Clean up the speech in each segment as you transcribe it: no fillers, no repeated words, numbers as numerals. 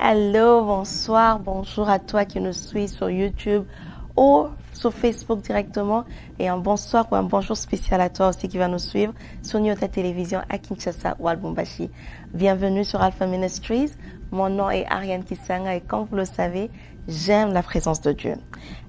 Allô, bonsoir, bonjour à toi qui nous suis sur YouTube ou sur Facebook directement. Et un bonsoir ou un bonjour spécial à toi aussi qui va nous suivre sur notre télévision à Kinshasa ou à Lubumbashi. Bienvenue sur Alpha Ministries. Mon nom est Ariane Kisanga et comme vous le savez, j'aime la présence de Dieu.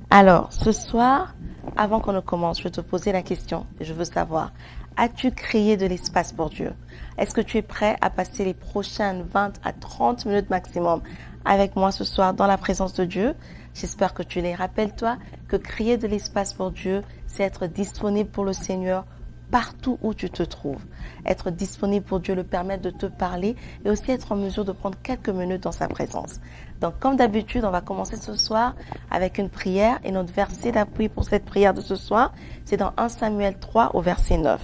Alors, ce soir, avant qu'on ne commence, je vais te poser la question et je veux savoir, as-tu créé de l'espace pour Dieu? Est-ce que tu es prêt à passer les prochaines 20 à 30 minutes maximum avec moi ce soir dans la présence de Dieu? J'espère que tu l'es. Rappelle-toi que créer de l'espace pour Dieu, c'est être disponible pour le Seigneur partout où tu te trouves. Être disponible pour Dieu, le permettre de te parler et aussi être en mesure de prendre quelques minutes dans sa présence. Donc, comme d'habitude, on va commencer ce soir avec une prière et notre verset d'appui pour cette prière de ce soir, c'est dans 1 Samuel 3 au verset 9.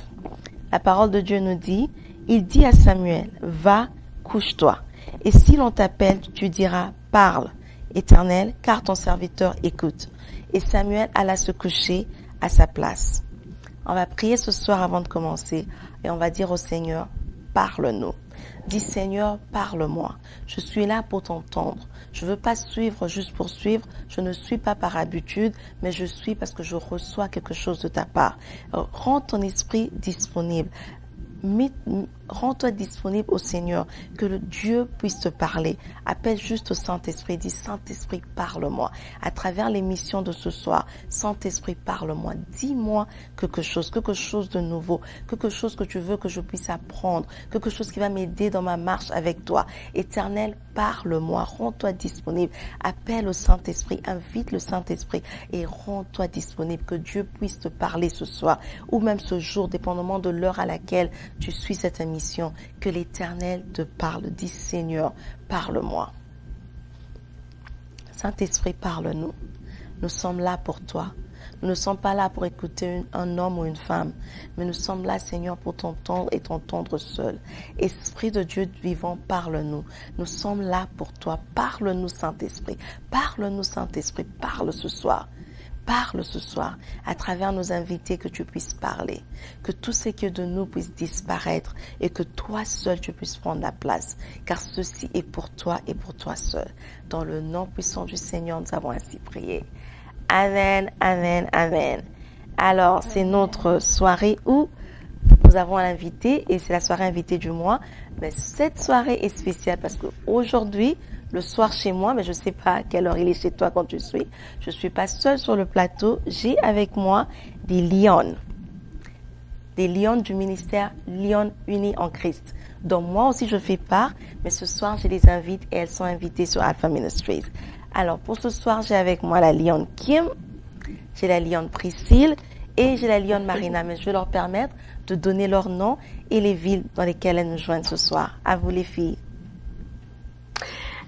La parole de Dieu nous dit, il dit à Samuel, va, couche-toi. Et si l'on t'appelle, tu diras, parle, Éternel, car ton serviteur écoute. Et Samuel alla se coucher à sa place. On va prier ce soir avant de commencer et on va dire au Seigneur, parle-nous. Dis Seigneur, parle-moi. Je suis là pour t'entendre. Je veux pas suivre juste pour suivre. Je ne suis pas par habitude, mais je suis parce que je reçois quelque chose de ta part. Rends ton esprit disponible. Rends-toi disponible au Seigneur, que le Dieu puisse te parler. Appelle juste au Saint-Esprit, dis Saint-Esprit, parle-moi. À travers l'émission de ce soir, Saint-Esprit, parle-moi. Dis-moi quelque chose de nouveau, quelque chose que tu veux que je puisse apprendre, quelque chose qui va m'aider dans ma marche avec toi. Éternel, parle-moi, rends-toi disponible. Appelle au Saint-Esprit, invite le Saint-Esprit et rends-toi disponible, que Dieu puisse te parler ce soir ou même ce jour, dépendamment de l'heure à laquelle tu suis cette émission, que l'Éternel te parle. Dis Seigneur, parle-moi. Saint-Esprit, parle-nous. Nous sommes là pour toi. Nous ne sommes pas là pour écouter un homme ou une femme, mais nous sommes là, Seigneur, pour t'entendre et t'entendre seul. Esprit de Dieu vivant, parle-nous. Nous sommes là pour toi. Parle-nous, Saint-Esprit. Parle-nous, Saint-Esprit. Parle ce soir. Parle ce soir, à travers nos invités, que tu puisses parler, que tout ce qui est de nous puisse disparaître et que toi seul tu puisses prendre la place, car ceci est pour toi et pour toi seul. Dans le nom puissant du Seigneur, nous avons ainsi prié. Amen, amen, amen. Alors, c'est notre soirée où nous avons un invité et c'est la soirée invitée du mois. Mais cette soirée est spéciale parce qu'aujourd'hui, le soir chez moi, mais je ne sais pas à quelle heure il est chez toi quand tu suis. Je ne suis pas seule sur le plateau. J'ai avec moi des lionnes. Des lionnes du ministère Lyon Unis en Christ. Donc moi aussi je fais part, mais ce soir je les invite et elles sont invitées sur Alpha Ministries. Alors pour ce soir, j'ai avec moi la lionne Kim, j'ai la lionne Priscille et j'ai la lionne Marina. Mais je vais leur permettre de donner leur nom et les villes dans lesquelles elles nous joignent ce soir. À vous les filles.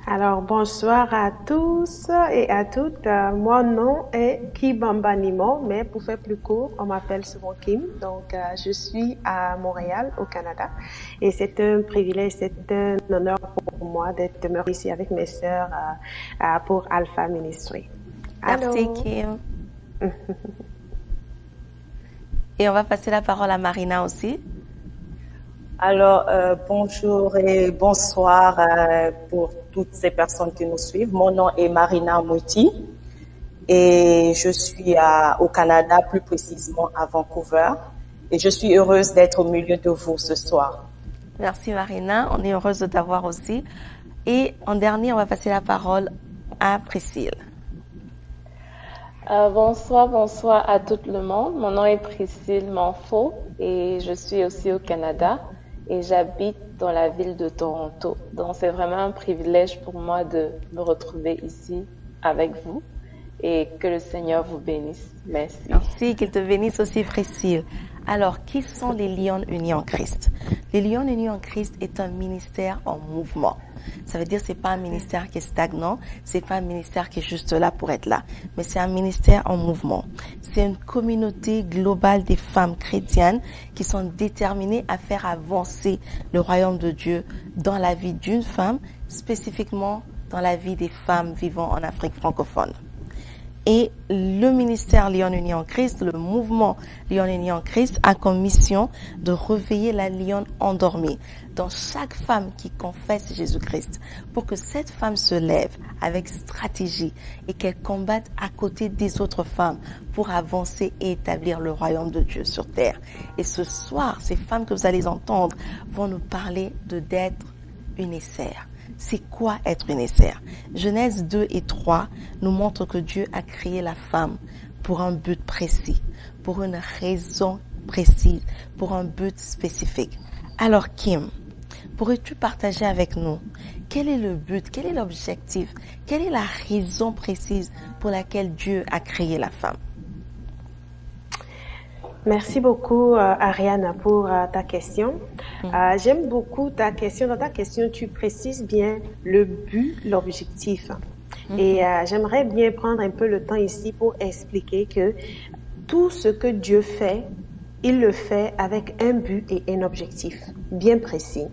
Alors, bonsoir à tous et à toutes. Mon nom est Kibamba Nimo, mais pour faire plus court, on m'appelle souvent Kim. Donc, je suis à Montréal, au Canada. Et c'est un privilège, c'est un honneur pour moi d'être demeurée ici avec mes sœurs pour Alpha Ministry. Merci, Kim. Et on va passer la parole à Marina aussi. Alors, bonjour et bonsoir pour toutes ces personnes qui nous suivent. Mon nom est Marina Mouti et je suis au Canada, plus précisément à Vancouver. Et je suis heureuse d'être au milieu de vous ce soir. Merci Marina, on est heureuse de t'avoir aussi. Et en dernier, on va passer la parole à Priscille. Bonsoir à tout le monde. Mon nom est Priscille Manfo et je suis aussi au Canada. Et j'habite dans la ville de Toronto. Donc, c'est vraiment un privilège pour moi de me retrouver ici avec vous et que le Seigneur vous bénisse. Merci. Merci, qu'il te bénisse aussi, Priscille. Alors, qui sont les Lionnes Unies en Christ? Les Lionnes Unies en Christ est un ministère en mouvement. Ça veut dire que c'est pas un ministère qui est stagnant, c'est pas un ministère qui est juste là pour être là, mais c'est un ministère en mouvement. C'est une communauté globale des femmes chrétiennes qui sont déterminées à faire avancer le royaume de Dieu dans la vie d'une femme, spécifiquement dans la vie des femmes vivant en Afrique francophone. Et le ministère Lyon Unis en Christ, le mouvement Lyon Unis en Christ a comme mission de réveiller la lionne endormie dans chaque femme qui confesse Jésus-Christ pour que cette femme se lève avec stratégie et qu'elle combatte à côté des autres femmes pour avancer et établir le royaume de Dieu sur terre. Et ce soir, ces femmes que vous allez entendre vont nous parler d'être une Esther. C'est quoi être une Esther? Genèse 2 et 3 nous montrent que Dieu a créé la femme pour un but précis, pour une raison précise, pour un but spécifique. Alors Kim, pourrais-tu partager avec nous quel est le but, quel est l'objectif, quelle est la raison précise pour laquelle Dieu a créé la femme? Merci beaucoup, Ariane, pour ta question. J'aime beaucoup ta question. Dans ta question, tu précises bien le but, l'objectif. Et j'aimerais bien prendre un peu le temps ici pour expliquer que tout ce que Dieu fait, il le fait avec un but et un objectif bien précis.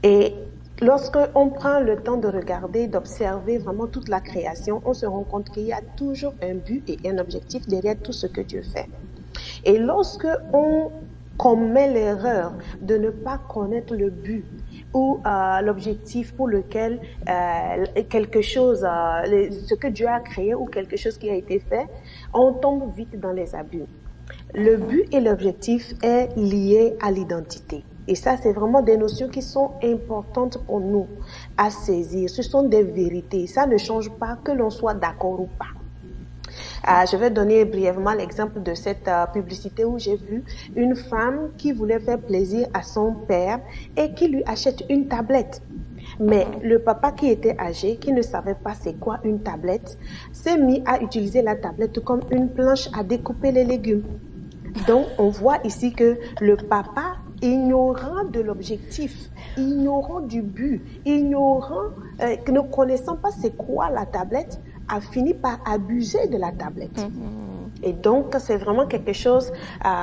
Et lorsque on prend le temps de regarder, d'observer vraiment toute la création, on se rend compte qu'il y a toujours un but et un objectif derrière tout ce que Dieu fait. Et lorsque on commet l'erreur de ne pas connaître le but ou l'objectif pour lequel quelque chose, ce que Dieu a créé ou quelque chose qui a été fait, on tombe vite dans les abus. Le but et l'objectif est lié à l'identité. Et ça, c'est vraiment des notions qui sont importantes pour nous à saisir. Ce sont des vérités. Ça ne change pas que l'on soit d'accord ou pas. Je vais donner brièvement l'exemple de cette publicité où j'ai vu une femme qui voulait faire plaisir à son père et qui lui achète une tablette. Mais le papa qui était âgé, qui ne savait pas c'est quoi une tablette, s'est mis à utiliser la tablette comme une planche à découper les légumes. Donc, on voit ici que le papa, ignorant de l'objectif, ignorant du but, ne connaissant pas c'est quoi la tablette, a fini par abuser de la tablette. Et donc, c'est vraiment quelque chose,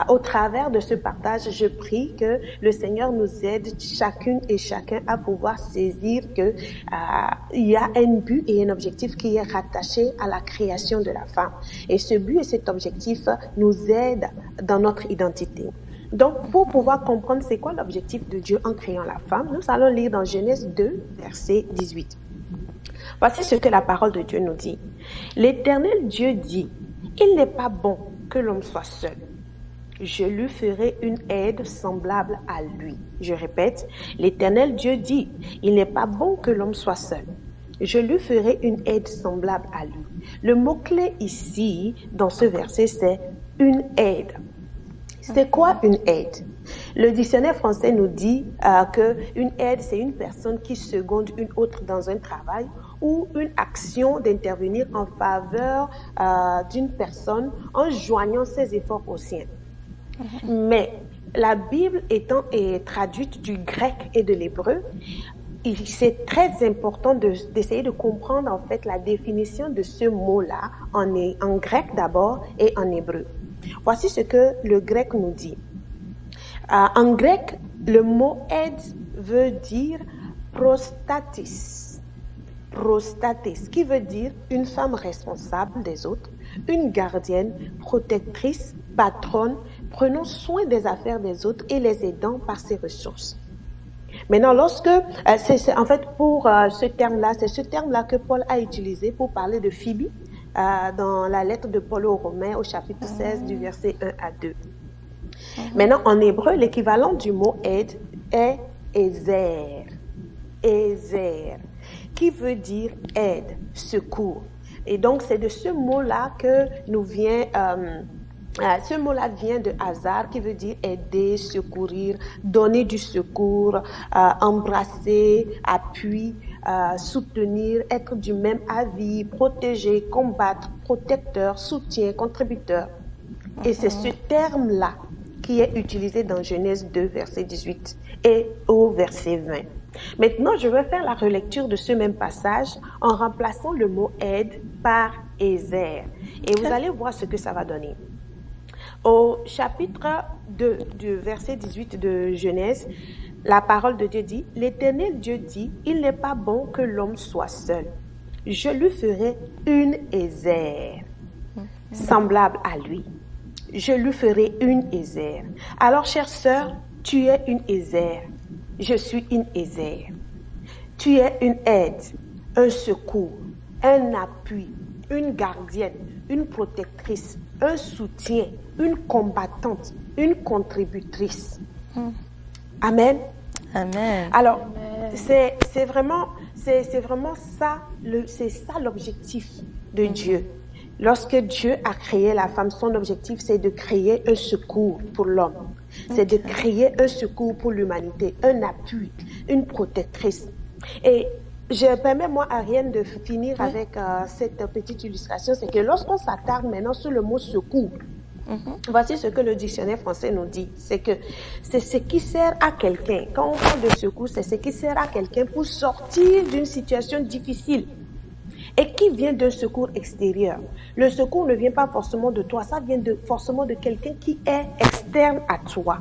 au travers de ce partage, je prie que le Seigneur nous aide chacune et chacun à pouvoir saisir que il y a un but et un objectif qui est rattaché à la création de la femme. Et ce but et cet objectif nous aident dans notre identité. Donc, pour pouvoir comprendre c'est quoi l'objectif de Dieu en créant la femme, nous allons lire dans Genèse 2, verset 18. Voici ce que la parole de Dieu nous dit. L'Éternel Dieu dit, « Il n'est pas bon que l'homme soit seul. Je lui ferai une aide semblable à lui. » Je répète, l'Éternel Dieu dit, « Il n'est pas bon que l'homme soit seul. Je lui ferai une aide semblable à lui. » Le mot-clé ici, dans ce verset, c'est « une aide ». C'est quoi une aide? Le dictionnaire français nous dit qu'une aide, c'est une personne qui seconde une autre dans un travail ou une action d'intervenir en faveur d'une personne en joignant ses efforts aux siens. Mais la Bible étant traduite du grec et de l'hébreu, c'est très important d'essayer de comprendre en fait la définition de ce mot-là en grec d'abord et en hébreu. Voici ce que le grec nous dit. En grec, le mot aide veut dire prostatis. Prostatis, qui veut dire une femme responsable des autres, une gardienne, protectrice, patronne, prenant soin des affaires des autres et les aidant par ses ressources. Maintenant, en fait, pour ce terme-là, c'est ce terme-là que Paul a utilisé pour parler de Phoebe dans la lettre de Paul aux Romains au chapitre 16 du verset 1 à 2. Maintenant, en hébreu, l'équivalent du mot aide est Ezer. Ezer, qui veut dire aide, secours. Et donc, c'est de ce mot-là que nous vient... ce mot-là vient de hasard, qui veut dire aider, secourir, donner du secours, embrasser, appui, soutenir, être du même avis, protéger, combattre, protecteur, soutien, contributeur. Et c'est ce terme-là qui est utilisé dans Genèse 2, verset 18 et au verset 20. Maintenant, je vais faire la relecture de ce même passage en remplaçant le mot aide par Ezer. Et vous allez voir ce que ça va donner. Au chapitre 2 du verset 18 de Genèse, la parole de Dieu dit, « L'Éternel Dieu dit, il n'est pas bon que l'homme soit seul. Je lui ferai une Ezer. » semblable à lui. Je lui ferai une Ézère. Alors, chère sœur, tu es une Ézère. Je suis une Ézère. Tu es une aide, un secours, un appui, une gardienne, une protectrice, un soutien, une combattante, une contributrice. Amen. Amen. Alors, c'est vraiment ça, c'est ça l'objectif de Dieu. Lorsque Dieu a créé la femme, son objectif, c'est de créer un secours pour l'homme. C'est de créer un secours pour l'humanité, un appui, une protectrice. Et je permets, moi, Ariane, de finir avec cette petite illustration. C'est que lorsqu'on s'attarde maintenant sur le mot secours, voici ce que le dictionnaire français nous dit. C'est que c'est ce qui sert à quelqu'un. Quand on parle de secours, c'est ce qui sert à quelqu'un pour sortir d'une situation difficile et qui vient d'un secours extérieur. Le secours ne vient pas forcément de toi, ça vient forcément de quelqu'un qui est externe à toi.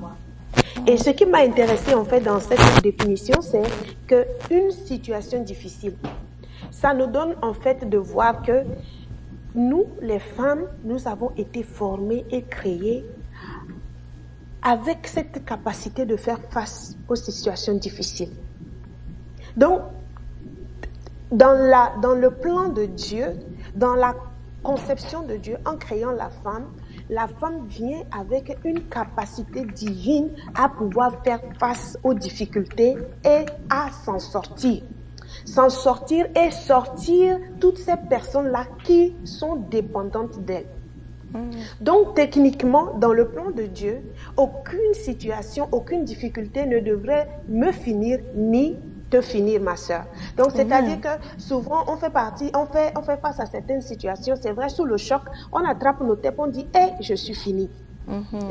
Et ce qui m'a intéressé en fait dans cette définition, c'est qu'une situation difficile, ça nous donne en fait de voir que nous, les femmes, nous avons été formées et créées avec cette capacité de faire face aux situations difficiles. Donc, dans le plan de Dieu, dans la conception de Dieu, en créant la femme vient avec une capacité divine à pouvoir faire face aux difficultés et à s'en sortir. S'en sortir et sortir toutes ces personnes-là qui sont dépendantes d'elle. Donc, techniquement, dans le plan de Dieu, aucune situation, aucune difficulté ne devrait me finir ni te finir, ma sœur. Donc, c'est-à-dire que souvent, on fait face à certaines situations. C'est vrai, sous le choc, on attrape nos têtes, on dit, je suis fini.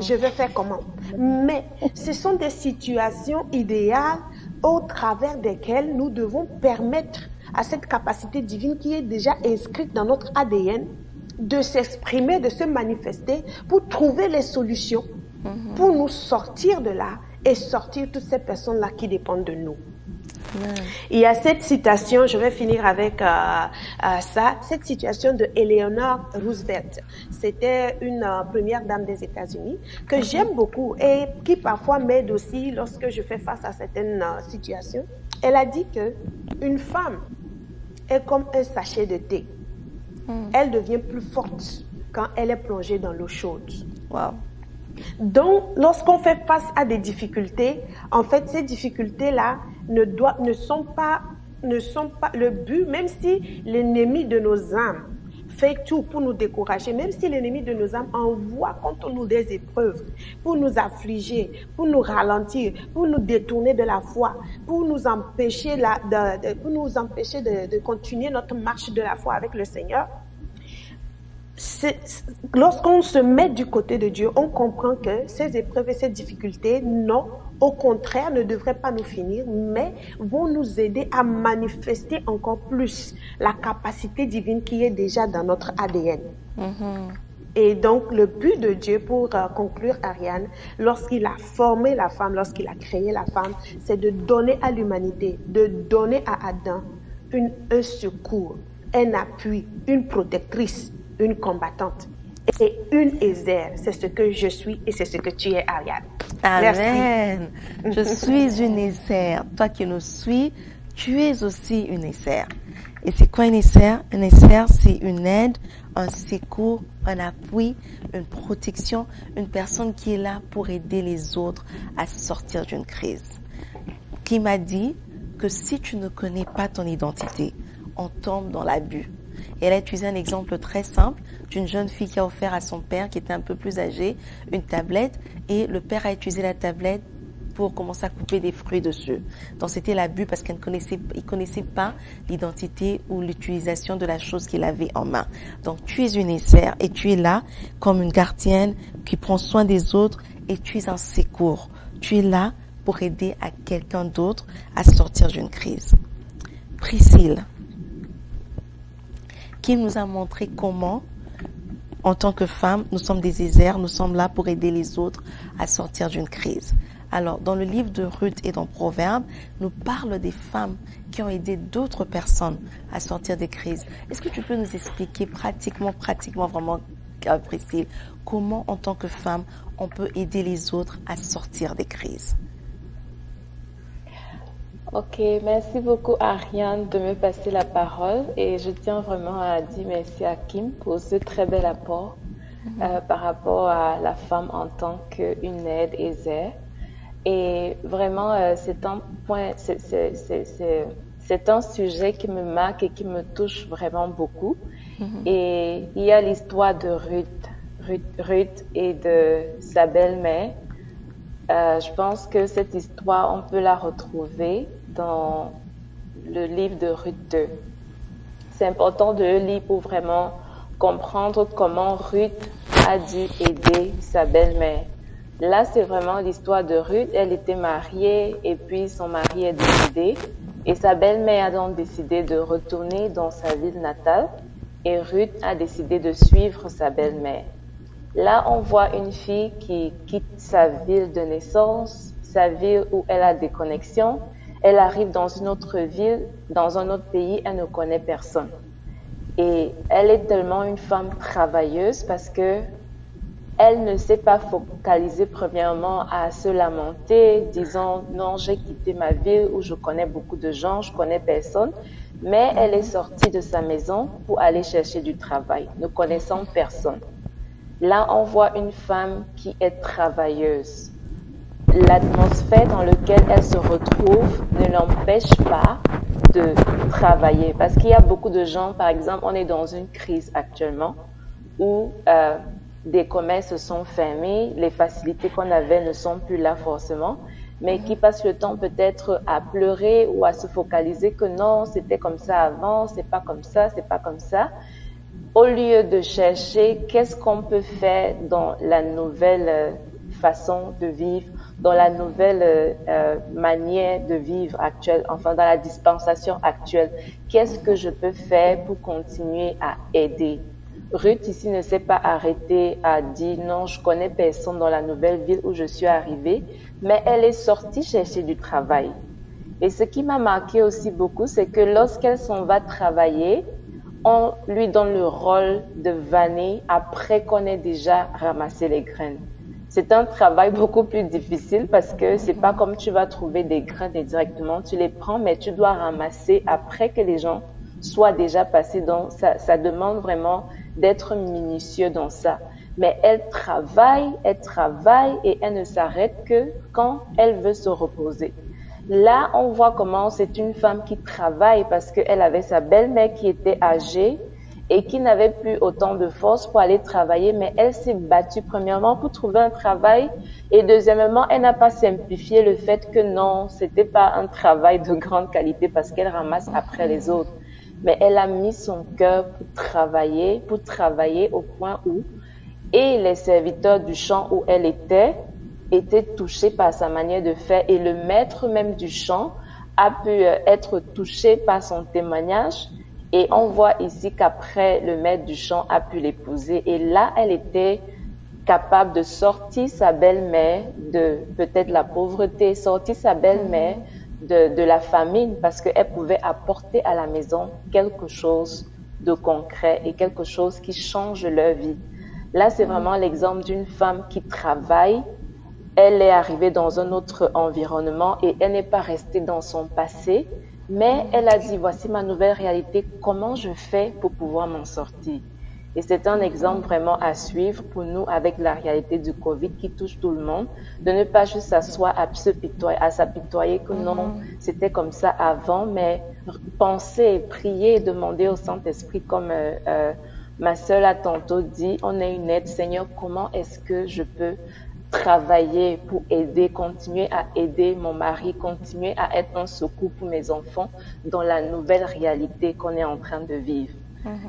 Je vais faire comment? Mais ce sont des situations idéales au travers desquelles nous devons permettre à cette capacité divine qui est déjà inscrite dans notre ADN de s'exprimer, de se manifester pour trouver les solutions, pour nous sortir de là et sortir toutes ces personnes-là qui dépendent de nous. Il y a cette citation, je vais finir avec ça, cette citation de Eleanor Roosevelt. C'était une première dame des États-Unis que j'aime beaucoup et qui parfois m'aide aussi lorsque je fais face à certaines situations. Elle a dit que une femme est comme un sachet de thé. Elle devient plus forte quand elle est plongée dans l'eau chaude. Wow. Donc, lorsqu'on fait face à des difficultés, en fait, ces difficultés-là ne sont pas le but, même si l'ennemi de nos âmes fait tout pour nous décourager, même si l'ennemi de nos âmes envoie contre nous des épreuves pour nous affliger, pour nous ralentir, pour nous détourner de la foi, pour nous empêcher de continuer notre marche de la foi avec le Seigneur. Lorsqu'on se met du côté de Dieu, on comprend que ces épreuves et ces difficultés, non, au contraire, ne devraient pas nous finir, mais vont nous aider à manifester encore plus la capacité divine qui est déjà dans notre ADN. Et donc, le but de Dieu, pour conclure, Ariane, lorsqu'il a formé la femme, lorsqu'il a créé la femme, c'est de donner à l'humanité, de donner à Adam un secours, un appui, une protectrice, une combattante et une Ézère. C'est ce que je suis et c'est ce que tu es, Ariane. Amen. Merci. Je suis une Ézère. Toi qui nous suis, tu es aussi une Ézère. Et c'est quoi une Ézère? Une Ézère, c'est une aide, un secours, un appui, une protection, une personne qui est là pour aider les autres à sortir d'une crise. Qui m'a dit que si tu ne connais pas ton identité, on tombe dans l'abus. Et elle a utilisé un exemple très simple d'une jeune fille qui a offert à son père, qui était un peu plus âgé, une tablette. Et le père a utilisé la tablette pour commencer à couper des fruits dessus. Donc c'était l'abus parce qu'il ne connaissait pas l'identité ou l'utilisation de la chose qu'il avait en main. Donc tu es une Ézère et tu es là comme une gardienne qui prend soin des autres et tu es un secours. Tu es là pour aider à quelqu'un d'autre à sortir d'une crise. Priscille, qui nous a montré comment, en tant que femme, nous sommes des Ézères, nous sommes là pour aider les autres à sortir d'une crise. Alors, dans le livre de Ruth et dans Proverbes, nous parle des femmes qui ont aidé d'autres personnes à sortir des crises. Est-ce que tu peux nous expliquer pratiquement vraiment Priscille, comment en tant que femme, on peut aider les autres à sortir des crises? Ok, merci beaucoup Ariane de me passer la parole et je tiens vraiment à dire merci à Kim pour ce très bel apport par rapport à la femme en tant qu'une aide aisée. Et vraiment, c'est un point, c'est un sujet qui me marque et qui me touche vraiment beaucoup. Et il y a l'histoire de Ruth et de sa belle-mère. Je pense que cette histoire, on peut la retrouver dans le livre de Ruth 2. C'est important de le lire pour vraiment comprendre comment Ruth a dû aider sa belle-mère. Là, c'est vraiment l'histoire de Ruth. Elle était mariée et puis son mari est décédé. Et sa belle-mère a donc décidé de retourner dans sa ville natale. Et Ruth a décidé de suivre sa belle-mère. Là, on voit une fille qui quitte sa ville de naissance, sa ville où elle a des connexions. Elle arrive dans une autre ville, dans un autre pays, elle ne connaît personne. Et elle est tellement une femme travailleuse parce que elle ne s'est pas focalisée premièrement à se lamenter, disant non, j'ai quitté ma ville où je connais beaucoup de gens, je connais personne. Mais elle est sortie de sa maison pour aller chercher du travail, ne connaissant personne. Là, on voit une femme qui est travailleuse. L'atmosphère dans laquelle elle se retrouve ne l'empêche pas de travailler. Parce qu'il y a beaucoup de gens, par exemple, on est dans une crise actuellement où des commerces sont fermés, les facilités qu'on avait ne sont plus là forcément, mais qui passent le temps peut-être à pleurer ou à se focaliser que non, c'était comme ça avant, c'est pas comme ça, c'est pas comme ça. Au lieu de chercher qu'est-ce qu'on peut faire dans la nouvelle façon de vivre, dans la nouvelle manière de vivre actuelle, enfin dans la dispensation actuelle, qu'est-ce que je peux faire pour continuer à aider? Ruth ici ne s'est pas arrêtée à dire non, je connais personne dans la nouvelle ville où je suis arrivée, mais elle est sortie chercher du travail. Et ce qui m'a marqué aussi beaucoup, c'est que lorsqu'elle s'en va travailler, on lui donne le rôle de vanner après qu'on ait déjà ramassé les graines. C'est un travail beaucoup plus difficile parce que c'est pas comme tu vas trouver des graines et directement tu les prends, mais tu dois ramasser après que les gens soient déjà passés. Donc ça demande vraiment d'être minutieux dans ça. Mais elle travaille et elle ne s'arrête que quand elle veut se reposer. Là, on voit comment c'est une femme qui travaille parce qu'elle avait sa belle-mère qui était âgée et qui n'avait plus autant de force pour aller travailler, mais elle s'est battue premièrement pour trouver un travail et deuxièmement, elle n'a pas simplifié le fait que non, c'était pas un travail de grande qualité parce qu'elle ramasse après les autres. Mais elle a mis son cœur pour travailler au point où et les serviteurs du champ où elle était touché par sa manière de faire et le maître même du champ a pu être touché par son témoignage et on voit ici qu'après le maître du champ a pu l'épouser et là elle était capable de sortir sa belle-mère de peut-être la pauvreté, sortir sa belle-mère de la famine parce qu'elle pouvait apporter à la maison quelque chose de concret et quelque chose qui change leur vie. Là c'est vraiment l'exemple d'une femme qui travaille. Elle est arrivée dans un autre environnement et elle n'est pas restée dans son passé, mais elle a dit, voici ma nouvelle réalité, comment je fais pour pouvoir m'en sortir? Et c'est un exemple vraiment à suivre pour nous avec la réalité du Covid qui touche tout le monde, de ne pas juste s'asseoir à s'apitoyer que non, c'était comme ça avant, mais penser, prier, demander au Saint-Esprit comme ma sœur a tantôt dit, on est une aide, Seigneur, comment est-ce que je peux travailler pour aider, continuer à aider mon mari, continuer à être un secours pour mes enfants dans la nouvelle réalité qu'on est en train de vivre.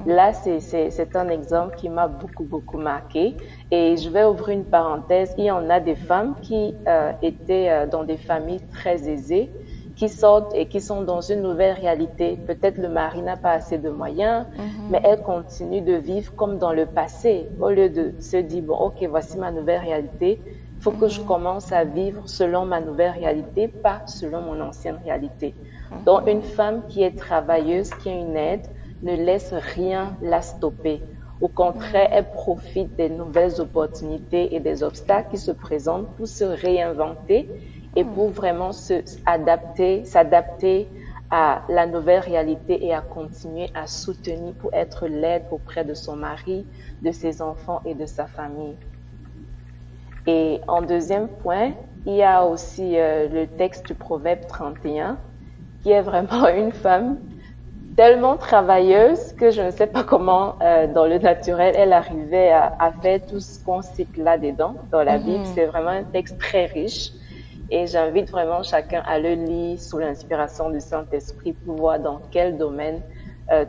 Là, c'est un exemple qui m'a beaucoup marqué et je vais ouvrir une parenthèse. Il y en a des femmes qui étaient dans des familles très aisées, qui sortent et qui sont dans une nouvelle réalité. Peut-être le mari n'a pas assez de moyens, mais elle continue de vivre comme dans le passé. Au lieu de se dire, bon, ok, voici ma nouvelle réalité, il faut que je commence à vivre selon ma nouvelle réalité, pas selon mon ancienne réalité. Donc, une femme qui est travailleuse, qui est une aide, ne laisse rien la stopper. Au contraire, elle profite des nouvelles opportunités et des obstacles qui se présentent pour se réinventer et pour vraiment s'adapter à la nouvelle réalité et à continuer à soutenir pour être l'aide auprès de son mari, de ses enfants et de sa famille. Et en deuxième point, il y a aussi le texte du Proverbe 31, qui est vraiment une femme tellement travailleuse que je ne sais pas comment, dans le naturel, elle arrivait à faire tout ce qu'on cite là-dedans, dans la Bible. C'est vraiment un texte très riche. Et j'invite vraiment chacun à le lire sous l'inspiration du Saint-Esprit pour voir dans quel domaine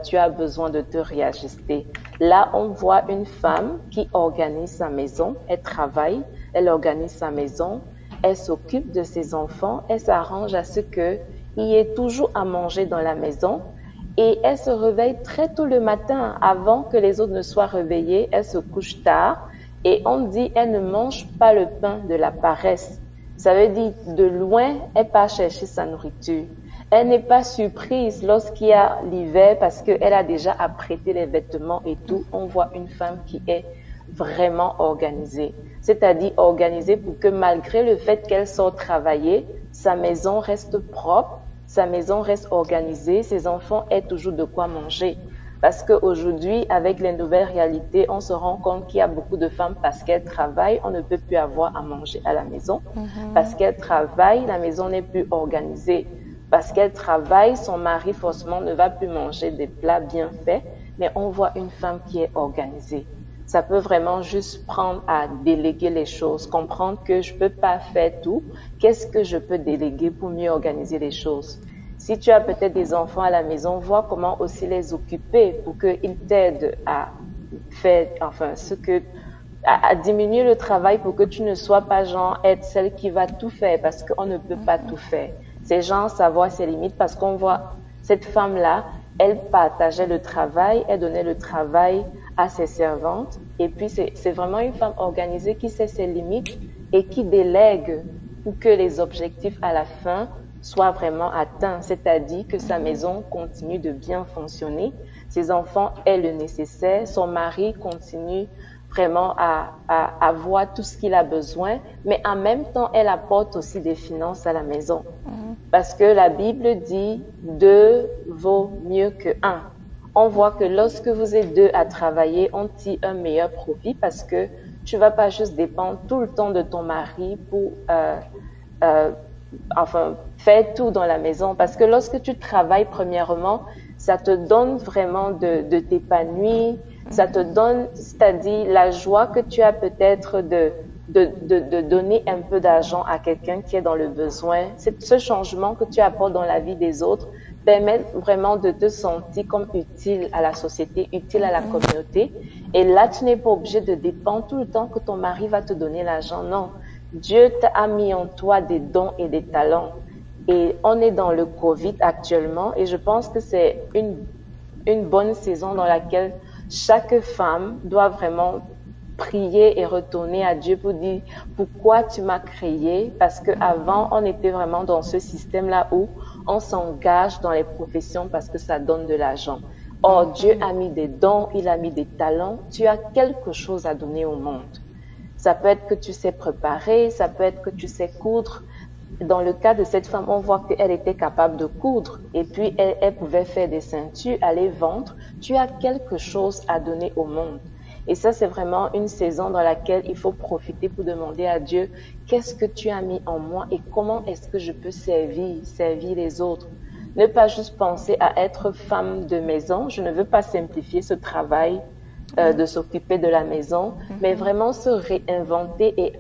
tu as besoin de te réajuster. Là, on voit une femme qui organise sa maison, elle travaille, elle organise sa maison, elle s'occupe de ses enfants, elle s'arrange à ce qu'il y ait toujours à manger dans la maison et elle se réveille très tôt le matin avant que les autres ne soient réveillés, elle se couche tard et on dit elle ne mange pas le pain de la paresse. Ça veut dire, de loin, elle part chercher sa nourriture. Elle n'est pas surprise lorsqu'il y a l'hiver parce qu'elle a déjà apprêté les vêtements et tout. On voit une femme qui est vraiment organisée. C'est-à-dire organisée pour que malgré le fait qu'elle sort travailler, sa maison reste propre, sa maison reste organisée, ses enfants aient toujours de quoi manger. Parce qu'aujourd'hui, avec les nouvelles réalités, on se rend compte qu'il y a beaucoup de femmes parce qu'elles travaillent, on ne peut plus avoir à manger à la maison. Parce qu'elles travaillent, la maison n'est plus organisée. Parce qu'elle travaille, son mari forcément ne va plus manger des plats bien faits, mais on voit une femme qui est organisée. Ça peut vraiment juste prendre à déléguer les choses, comprendre que je peux pas faire tout. Qu'est-ce que je peux déléguer pour mieux organiser les choses? Si tu as peut-être des enfants à la maison, vois comment aussi les occuper pour qu'ils t'aident à faire, à diminuer le travail pour que tu ne sois pas genre être celle qui va tout faire parce qu'on ne peut pas tout faire. C'est genre savoir ses limites parce qu'on voit cette femme-là, elle partageait le travail, elle donnait le travail à ses servantes et puis c'est vraiment une femme organisée qui sait ses limites et qui délègue pour que les objectifs à la fin soit vraiment atteint, c'est-à-dire que sa maison continue de bien fonctionner, ses enfants aient le nécessaire, son mari continue vraiment à avoir tout ce qu'il a besoin, mais en même temps, elle apporte aussi des finances à la maison. Parce que la Bible dit « deux vaut mieux que un ». On voit que lorsque vous êtes deux à travailler, on tire un meilleur profit parce que tu vas pas juste dépendre tout le temps de ton mari pour faire tout dans la maison. Parce que lorsque tu travailles, premièrement, ça te donne vraiment de t'épanouir, ça te donne, c'est-à-dire la joie que tu as peut-être de donner un peu d'argent à quelqu'un qui est dans le besoin. C'est ce changement que tu apportes dans la vie des autres permet vraiment de te sentir comme utile à la société, utile à la communauté. Et là, tu n'es pas obligé de dépendre tout le temps que ton mari va te donner l'argent. Non. Dieu t'a mis en toi des dons et des talents. Et on est dans le Covid actuellement et je pense que c'est une bonne saison dans laquelle chaque femme doit vraiment prier et retourner à Dieu pour dire pourquoi tu m'as créé, parce qu'avant on était vraiment dans ce système-là où on s'engage dans les professions parce que ça donne de l'argent. Or, Dieu a mis des dons, il a mis des talents, tu as quelque chose à donner au monde. Ça peut être que tu sais préparer, ça peut être que tu sais coudre. Dans le cas de cette femme, on voit qu'elle était capable de coudre et puis elle pouvait faire des ceintures, aller vendre. Tu as quelque chose à donner au monde. Et ça, c'est vraiment une saison dans laquelle il faut profiter pour demander à Dieu, qu'est-ce que tu as mis en moi et comment est-ce que je peux servir les autres. Ne pas juste penser à être femme de maison. Je ne veux pas simplifier ce travail de s'occuper de la maison, mais vraiment se réinventer et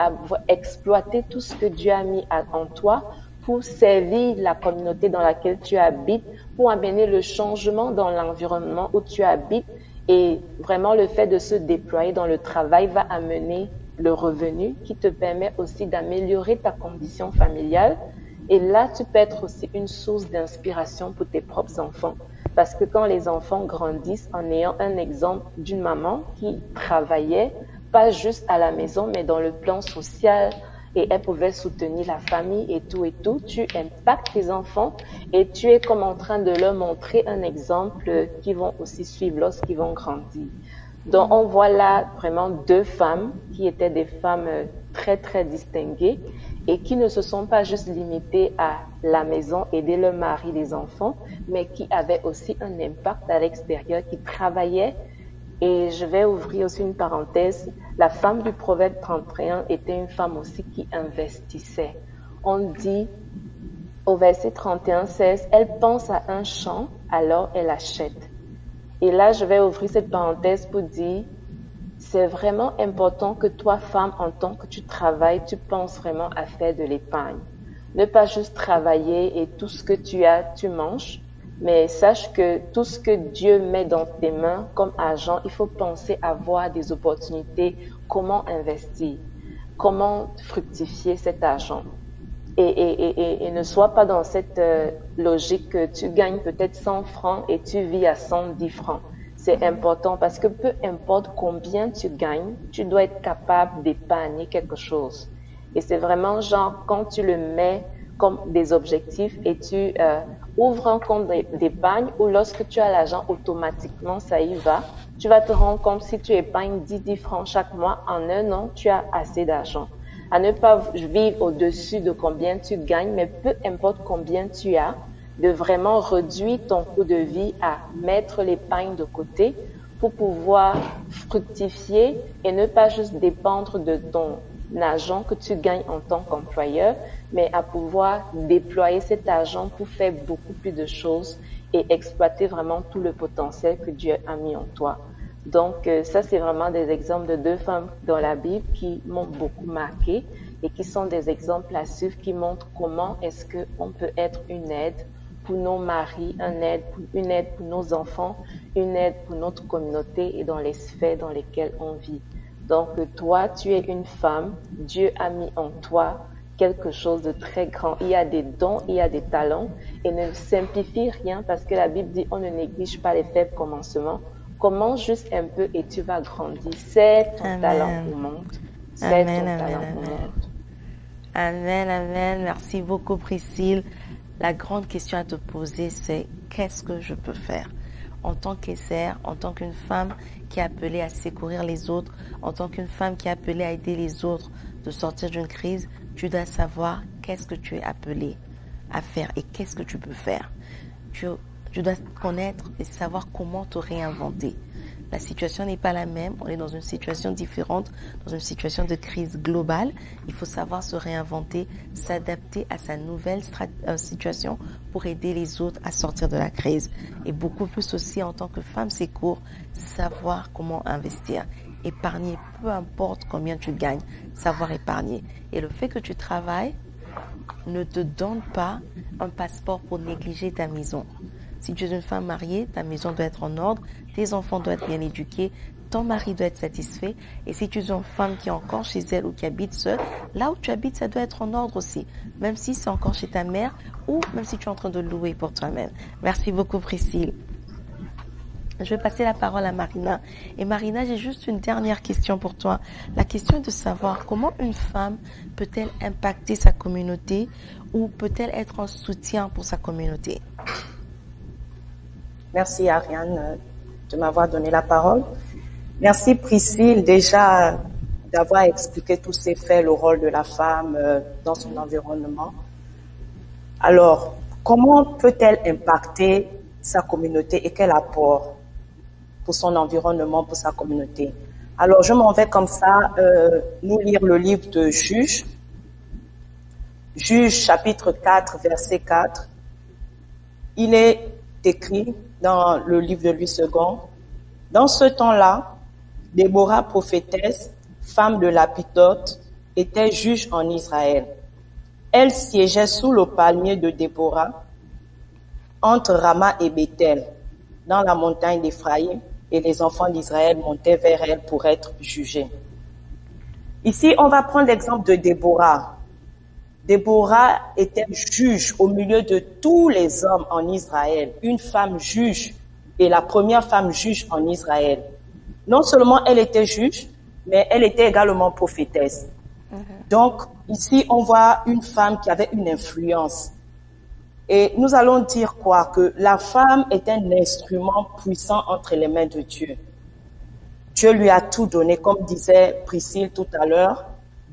exploiter tout ce que Dieu a mis en toi pour servir la communauté dans laquelle tu habites, pour amener le changement dans l'environnement où tu habites. Et vraiment, le fait de se déployer dans le travail va amener le revenu qui te permet aussi d'améliorer ta condition familiale. Et là, tu peux être aussi une source d'inspiration pour tes propres enfants. Parce que quand les enfants grandissent en ayant un exemple d'une maman qui travaillait, pas juste à la maison, mais dans le plan social, et elle pouvait soutenir la famille et tout, tu impactes tes enfants et tu es comme en train de leur montrer un exemple qu'ils vont aussi suivre lorsqu'ils vont grandir. Donc, on voit là vraiment deux femmes qui étaient des femmes très, très distinguées et qui ne se sont pas juste limitées à la maison, aider le mari, les enfants, mais qui avaient aussi un impact à l'extérieur, qui travaillaient. Et je vais ouvrir aussi une parenthèse. La femme du Proverbe 31 était une femme aussi qui investissait. On dit au verset 31, 16, elle pense à un champ, alors elle achète. Et là, je vais ouvrir cette parenthèse pour dire, c'est vraiment important que toi, femme, en tant que tu travailles, tu penses vraiment à faire de l'épargne. Ne pas juste travailler et tout ce que tu as, tu manges. Mais sache que tout ce que Dieu met dans tes mains comme argent, il faut penser à voir des opportunités, comment investir, comment fructifier cet argent. Et ne sois pas dans cette logique que tu gagnes peut-être 100 francs et tu vis à 110 francs. C'est important parce que peu importe combien tu gagnes, tu dois être capable d'épargner quelque chose. Et c'est vraiment genre quand tu le mets comme des objectifs et tu ouvres un compte d'épargne ou lorsque tu as l'argent, automatiquement, ça y va. Tu vas te rendre compte si tu épargnes 10 francs chaque mois, en un an, tu as assez d'argent. À ne pas vivre au-dessus de combien tu gagnes, mais peu importe combien tu as, de vraiment réduire ton coût de vie à mettre l'épargne de côté pour pouvoir fructifier et ne pas juste dépendre de ton argent que tu gagnes en tant qu'employeur, mais à pouvoir déployer cet argent pour faire beaucoup plus de choses et exploiter vraiment tout le potentiel que Dieu a mis en toi. Donc, ça, c'est vraiment des exemples de deux femmes dans la Bible qui m'ont beaucoup marqué et qui sont des exemples à suivre qui montrent comment est-ce qu'on peut être une aide pour nos maris, une aide pour nos enfants, une aide pour notre communauté et dans les sphères dans lesquelles on vit. Donc, toi, tu es une femme, Dieu a mis en toi quelque chose de très grand. Il y a des dons, il y a des talents et ne simplifie rien parce que la Bible dit on ne néglige pas les faibles commencements. Commence juste un peu et tu vas grandir. C'est ton talent au monde. C'est ton talent au monde. Amen, amen. Merci beaucoup, Priscille. La grande question à te poser, c'est qu'est-ce que je peux faire en tant qu'Esther, en tant qu'une femme qui est appelée à secourir les autres, en tant qu'une femme qui est appelée à aider les autres de sortir d'une crise. Tu dois savoir qu'est-ce que tu es appelé à faire et qu'est-ce que tu peux faire. Tu dois connaître et savoir comment te réinventer. La situation n'est pas la même, on est dans une situation différente, dans une situation de crise globale. Il faut savoir se réinventer, s'adapter à sa nouvelle situation pour aider les autres à sortir de la crise. Et beaucoup plus aussi en tant que femme secours, savoir comment investir. Épargner, peu importe combien tu gagnes, savoir épargner. Et le fait que tu travailles ne te donne pas un passeport pour négliger ta maison. Si tu es une femme mariée, ta maison doit être en ordre, tes enfants doivent être bien éduqués, ton mari doit être satisfait. Et si tu es une femme qui est encore chez elle ou qui habite seule, là où tu habites, ça doit être en ordre aussi. Même si c'est encore chez ta mère ou même si tu es en train de louer pour toi-même. Merci beaucoup, Priscille. Je vais passer la parole à Marina. Et Marina, j'ai juste une dernière question pour toi. La question est de savoir comment une femme peut-elle impacter sa communauté ou peut-elle être un soutien pour sa communauté? Merci Ariane de m'avoir donné la parole. Merci Priscille déjà d'avoir expliqué tous ces faits, le rôle de la femme dans son environnement. Alors, comment peut-elle impacter sa communauté et quel apport pour son environnement, pour sa communauté? Alors, je m'en vais comme ça nous lire le livre de Juges. Juges chapitre 4, verset 4. Il est écrit dans le livre de Louis II. Dans ce temps-là, Déborah, prophétesse, femme de Lapitote, était juge en Israël. Elle siégeait sous le palmier de Déborah, entre Rama et Béthel, dans la montagne d'Éphraïm, et les enfants d'Israël montaient vers elle pour être jugés. Ici, on va prendre l'exemple de Déborah. Déborah était juge au milieu de tous les hommes en Israël, une femme juge et la première femme juge en Israël. Non seulement elle était juge, mais elle était également prophétesse. Donc ici, on voit une femme qui avait une influence. Et nous allons dire quoi? Que la femme est un instrument puissant entre les mains de Dieu. Dieu lui a tout donné, comme disait Priscille tout à l'heure.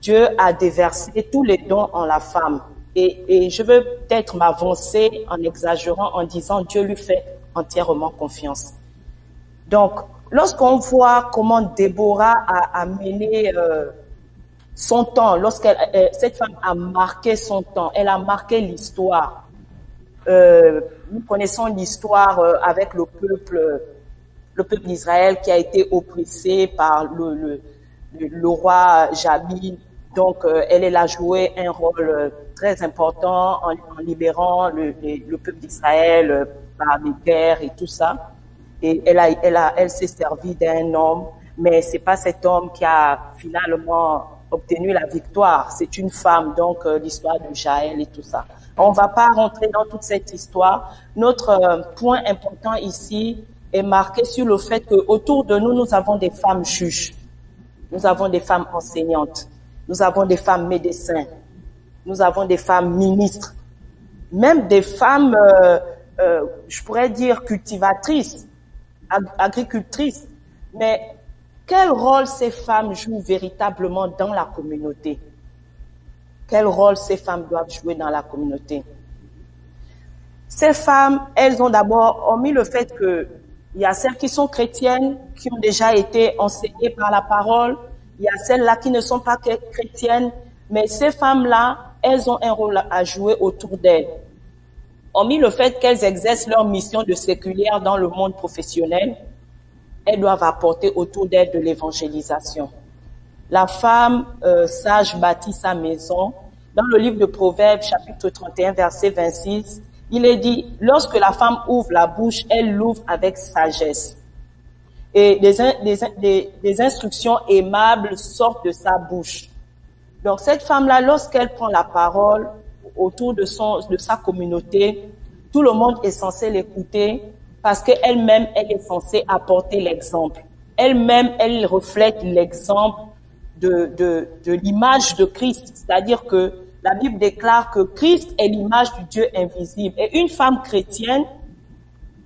Dieu a déversé tous les dons en la femme. Et je veux peut-être m'avancer en exagérant, en disant Dieu lui fait entièrement confiance. Donc, lorsqu'on voit comment Déborah a mené son temps, cette femme a marqué son temps, elle a marqué l'histoire. Nous connaissons l'histoire avec le peuple d'Israël qui a été oppressé par le roi Jabin. Donc, elle a joué un rôle très important en libérant le peuple d'Israël par les guerres et tout ça. Et elle s'est servie d'un homme, mais c'est pas cet homme qui a finalement obtenu la victoire. C'est une femme, donc l'histoire de Jaël et tout ça. On va pas rentrer dans toute cette histoire. Notre point important ici est marqué sur le fait que autour de nous, nous avons des femmes juges, nous avons des femmes enseignantes, nous avons des femmes médecins, nous avons des femmes ministres, même des femmes, je pourrais dire cultivatrices, agricultrices. Mais quel rôle ces femmes jouent véritablement dans la communauté? Quel rôle ces femmes doivent jouer dans la communauté? Ces femmes, elles ont d'abord, hormis le fait que il y a celles qui sont chrétiennes, qui ont déjà été enseignées par la parole, il y a celles-là qui ne sont pas chrétiennes, mais ces femmes-là, elles ont un rôle à jouer autour d'elles. Hormis le fait qu'elles exercent leur mission de séculière dans le monde professionnel, elles doivent apporter autour d'elles de l'évangélisation. La femme sage bâtit sa maison. Dans le livre de Proverbes, chapitre 31, verset 26, il est dit, lorsque la femme ouvre la bouche, elle l'ouvre avec sagesse. Et des instructions aimables sortent de sa bouche. Donc cette femme-là, lorsqu'elle prend la parole autour de sa communauté, tout le monde est censé l'écouter parce qu'elle-même, elle est censée apporter l'exemple. Elle-même, elle reflète l'exemple de l'image de Christ. C'est-à-dire que la Bible déclare que Christ est l'image du Dieu invisible. Et une femme chrétienne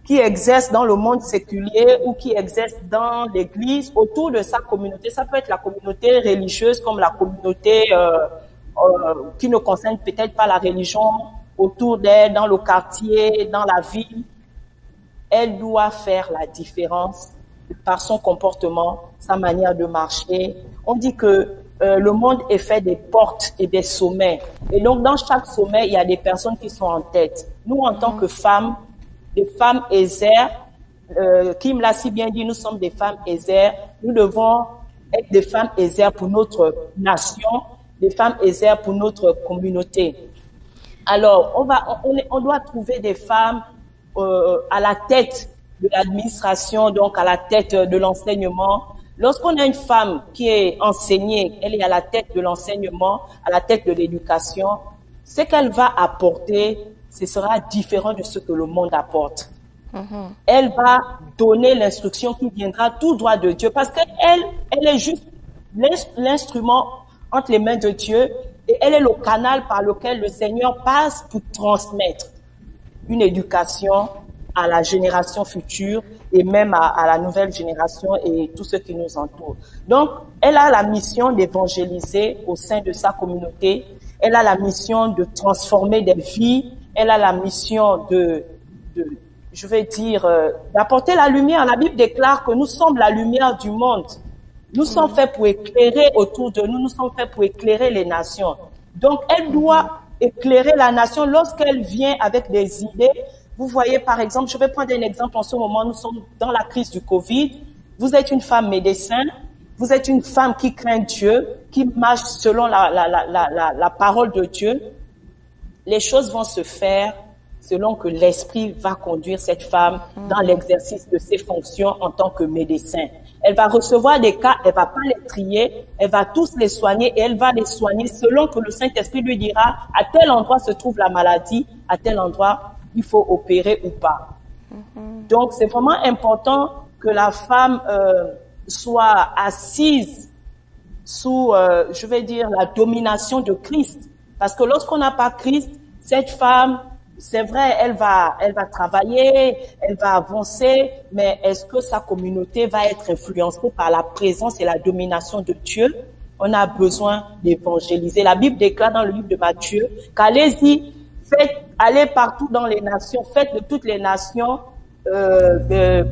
qui exerce dans le monde séculier ou qui exerce dans l'église autour de sa communauté, ça peut être la communauté religieuse comme la communauté qui ne concerne peut-être pas la religion autour d'elle, dans le quartier, dans la ville. Elle doit faire la différence par son comportement, sa manière de marcher. On dit que le monde est fait des portes et des sommets. Et donc, dans chaque sommet, il y a des personnes qui sont en tête. Nous, en tant que femmes, des femmes Ézer, Kim l'a si bien dit, nous sommes des femmes Ézer. Nous devons être des femmes Ézer pour notre nation, des femmes Ézer pour notre communauté. Alors, on doit trouver des femmes à la tête de l'administration, donc à la tête de l'enseignement. Lorsqu'on a une femme qui est enseignée, elle est à la tête de l'enseignement, à la tête de l'éducation, ce qu'elle va apporter, ce sera différent de ce que le monde apporte. Elle va donner l'instruction qui viendra tout droit de Dieu parce qu'elle est juste l'instrument entre les mains de Dieu et elle est le canal par lequel le Seigneur passe pour transmettre une éducation à la génération future et même à la nouvelle génération et tous ceux qui nous entourent. Donc, elle a la mission d'évangéliser au sein de sa communauté. Elle a la mission de transformer des vies. Elle a la mission je vais dire, d'apporter la lumière. La Bible déclare que nous sommes la lumière du monde. Nous sommes faits pour éclairer autour de nous. Nous sommes faits pour éclairer les nations. Donc, elle doit éclairer la nation lorsqu'elle vient avec des idées. Vous voyez, par exemple, je vais prendre un exemple en ce moment, nous sommes dans la crise du Covid. Vous êtes une femme médecin, vous êtes une femme qui craint Dieu, qui marche selon la parole de Dieu. Les choses vont se faire selon que l'Esprit va conduire cette femme dans l'exercice de ses fonctions en tant que médecin. Elle va recevoir des cas, elle va pas les trier, elle va tous les soigner et elle va les soigner selon que le Saint-Esprit lui dira à tel endroit se trouve la maladie, à tel endroit il faut opérer ou pas. Donc, c'est vraiment important que la femme soit assise sous, je vais dire, la domination de Christ. Parce que lorsqu'on n'a pas Christ, cette femme c'est vrai, elle va travailler, elle va avancer, mais est-ce que sa communauté va être influencée par la présence et la domination de Dieu? On a besoin d'évangéliser. La Bible déclare dans le livre de Matthieu qu'allez-y, allez partout dans les nations, faites de toutes les nations,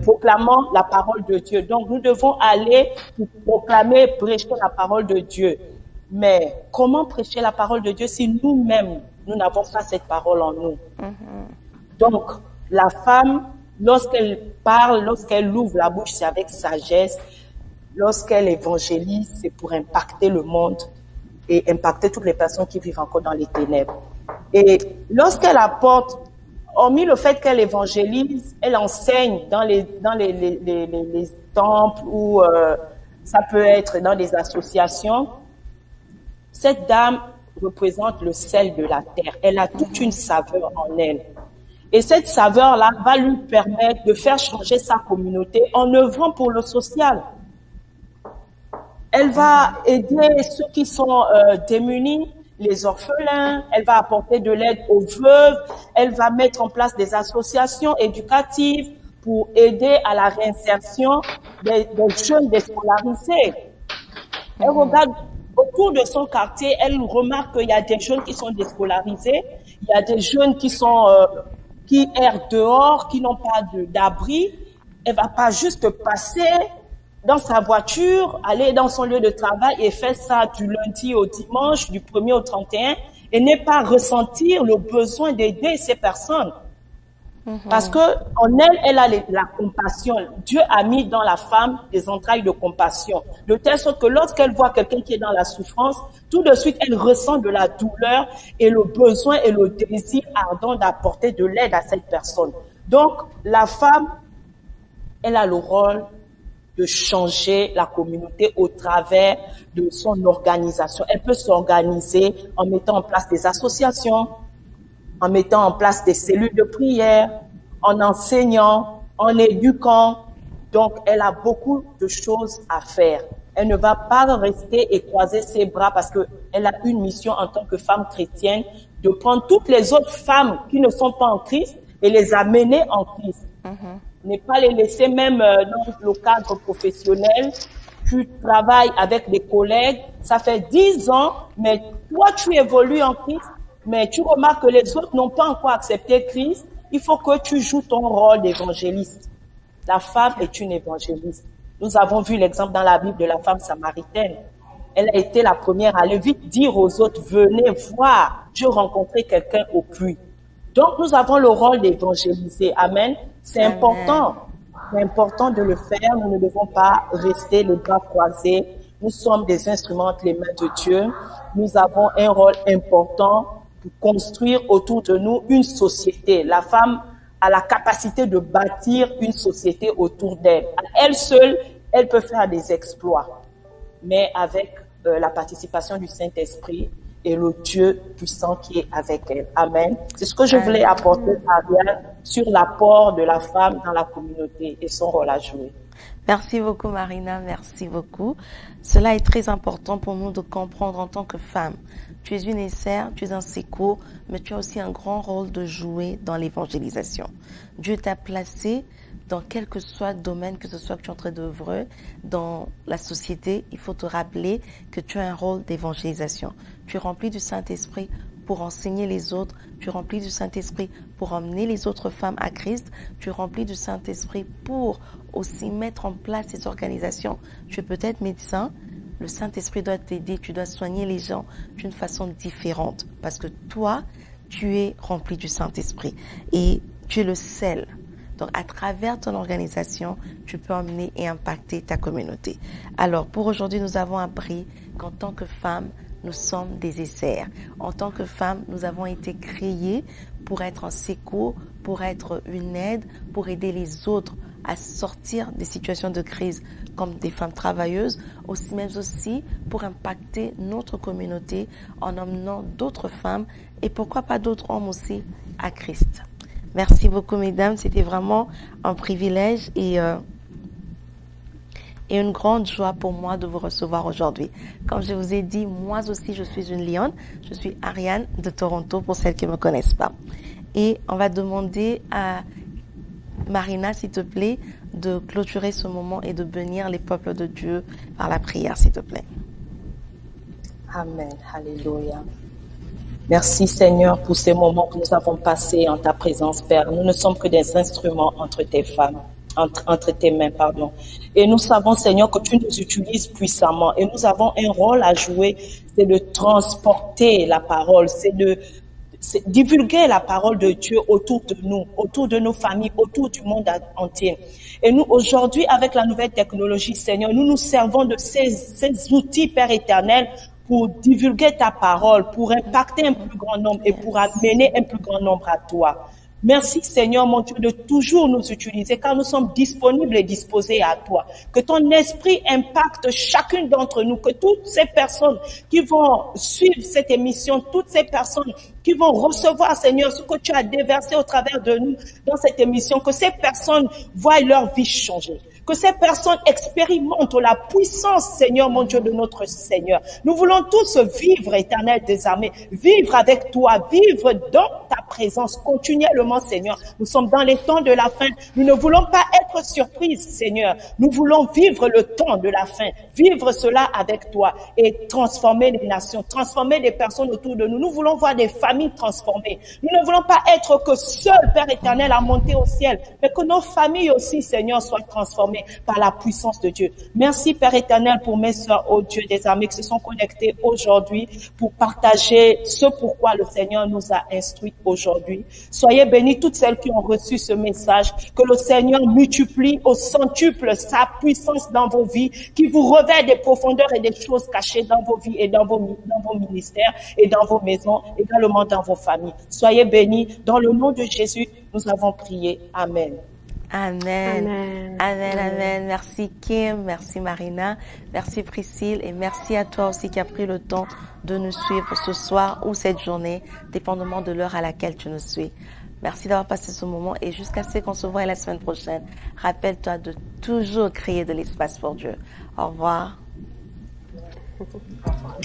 proclamant la parole de Dieu. Donc, nous devons aller pour proclamer, prêcher la parole de Dieu. Mais comment prêcher la parole de Dieu si nous-mêmes, nous n'avons pas cette parole en nous? Donc, la femme, lorsqu'elle parle, lorsqu'elle ouvre la bouche, c'est avec sagesse. Lorsqu'elle évangélise, c'est pour impacter le monde et impacter toutes les personnes qui vivent encore dans les ténèbres. Et lorsqu'elle apporte, hormis le fait qu'elle évangélise, elle enseigne dans les temples ou ça peut être dans des associations. Cette dame représente le sel de la terre. Elle a toute une saveur en elle. Et cette saveur-là va lui permettre de faire changer sa communauté en œuvrant pour le social. Elle va aider ceux qui sont démunis, les orphelins, elle va apporter de l'aide aux veuves, elle va mettre en place des associations éducatives pour aider à la réinsertion des jeunes déscolarisés. Elle regarde autour de son quartier, elle remarque qu'il y a des jeunes qui sont déscolarisés, il y a des jeunes qui errent dehors, qui n'ont pas d'abri. Elle va pas juste passer dans sa voiture, aller dans son lieu de travail et faire ça du lundi au dimanche, du 1er au 31, et ne pas ressentir le besoin d'aider ces personnes. Parce que en elle a la compassion. Dieu a mis dans la femme des entrailles de compassion. De telle sorte que lorsqu'elle voit quelqu'un qui est dans la souffrance, tout de suite, elle ressent de la douleur et le besoin et le désir ardent d'apporter de l'aide à cette personne. Donc, la femme, elle a le rôle de changer la communauté au travers de son organisation. Elle peut s'organiser en mettant en place des associations, en mettant en place des cellules de prière, en enseignant, en éduquant. Donc, elle a beaucoup de choses à faire. Elle ne va pas rester et croiser ses bras parce qu'elle a une mission en tant que femme chrétienne de prendre toutes les autres femmes qui ne sont pas en Christ et les amener en Christ. Ne pas les laisser même dans le cadre professionnel. Tu travailles avec des collègues, ça fait 10 ans, mais toi, tu évolues en Christ, mais tu remarques que les autres n'ont pas encore accepté Christ. Il faut que tu joues ton rôle d'évangéliste. La femme est une évangéliste. Nous avons vu l'exemple dans la Bible de la femme samaritaine. Elle a été la première à aller vite dire aux autres, venez voir, je rencontrais quelqu'un au puits. Donc, nous avons le rôle d'évangéliser. Amen. C'est important. C'est important de le faire. Nous ne devons pas rester les bras croisés. Nous sommes des instruments entre les mains de Dieu. Nous avons un rôle important pour construire autour de nous une société. La femme a la capacité de bâtir une société autour d'elle. Elle seule, elle peut faire des exploits. Mais avec la participation du Saint-Esprit, et le Dieu puissant qui est avec elle. Amen. C'est ce que je voulais apporter, Ariane, sur l'apport de la femme dans la communauté et son rôle à jouer. Merci beaucoup, Marina. Merci beaucoup. Cela est très important pour nous de comprendre en tant que femme. Tu es une essère, tu es un secours, mais tu as aussi un grand rôle de jouer dans l'évangélisation. Dieu t'a placé dans quel que soit le domaine, que ce soit que tu es en train d'œuvrer dans la société, il faut te rappeler que tu as un rôle d'évangélisation. Tu es rempli du Saint-Esprit pour enseigner les autres. Tu es rempli du Saint-Esprit pour emmener les autres femmes à Christ. Tu es rempli du Saint-Esprit pour aussi mettre en place ces organisations. Tu es peut-être médecin. Le Saint-Esprit doit t'aider. Tu dois soigner les gens d'une façon différente parce que toi, tu es rempli du Saint-Esprit et tu es le sel. Donc, à travers ton organisation, tu peux emmener et impacter ta communauté. Alors, pour aujourd'hui, nous avons appris qu'en tant que femmes, nous sommes des essairs. En tant que femmes, nous avons été créées pour être un secours, pour être une aide, pour aider les autres à sortir des situations de crise comme des femmes travailleuses, mais aussi pour impacter notre communauté en emmenant d'autres femmes et pourquoi pas d'autres hommes aussi à Christ. Merci beaucoup, mesdames. C'était vraiment un privilège et une grande joie pour moi de vous recevoir aujourd'hui. Comme je vous ai dit, moi aussi, je suis une lionne. Je suis Ariane de Toronto, pour celles qui ne me connaissent pas. Et on va demander à Marina, s'il te plaît, de clôturer ce moment et de bénir les peuples de Dieu par la prière, s'il te plaît. Amen. Alléluia. Merci Seigneur pour ces moments que nous avons passés en ta présence, Père. Nous ne sommes que des instruments entre tes mains, pardon. Et nous savons, Seigneur, que tu nous utilises puissamment et nous avons un rôle à jouer, c'est de transporter la parole, c'est divulguer la parole de Dieu autour de nous, autour de nos familles, autour du monde entier. Et nous, aujourd'hui, avec la nouvelle technologie, Seigneur, nous nous servons de ces outils, Père éternel, pour divulguer ta parole, pour impacter un plus grand nombre et pour amener un plus grand nombre à toi. Merci Seigneur, mon Dieu, de toujours nous utiliser car nous sommes disponibles et disposés à toi. Que ton esprit impacte chacune d'entre nous, que toutes ces personnes qui vont suivre cette émission, toutes ces personnes qui vont recevoir, Seigneur, ce que tu as déversé au travers de nous dans cette émission, que ces personnes voient leur vie changer. Que ces personnes expérimentent la puissance, Seigneur, mon Dieu, de notre Seigneur. Nous voulons tous vivre, Éternel des armées, vivre avec toi, vivre dans ta présence continuellement, Seigneur. Nous sommes dans les temps de la fin. Nous ne voulons pas être surprises, Seigneur. Nous voulons vivre le temps de la fin, vivre cela avec toi et transformer les nations, transformer les personnes autour de nous. Nous voulons voir des familles transformées. Nous ne voulons pas être que seuls, Père éternel, à monter au ciel, mais que nos familles aussi, Seigneur, soient transformées par la puissance de Dieu. Merci Père éternel pour mes sœurs, oh Dieu des armées, qui se sont connectées aujourd'hui pour partager ce pourquoi le Seigneur nous a instruits aujourd'hui. Soyez bénis toutes celles qui ont reçu ce message, que le Seigneur multiplie au centuple sa puissance dans vos vies, qui vous révèle des profondeurs et des choses cachées dans vos vies et dans vos ministères et dans vos maisons, également dans vos familles. Soyez bénis. Dans le nom de Jésus, nous avons prié. Amen. Amen. Amen. Amen, amen. Merci Kim, merci Marina, merci Priscille et merci à toi aussi qui as pris le temps de nous suivre ce soir ou cette journée, dépendamment de l'heure à laquelle tu nous suis. Merci d'avoir passé ce moment et jusqu'à ce qu'on se voit la semaine prochaine, rappelle-toi de toujours créer de l'espace pour Dieu. Au revoir. Au revoir.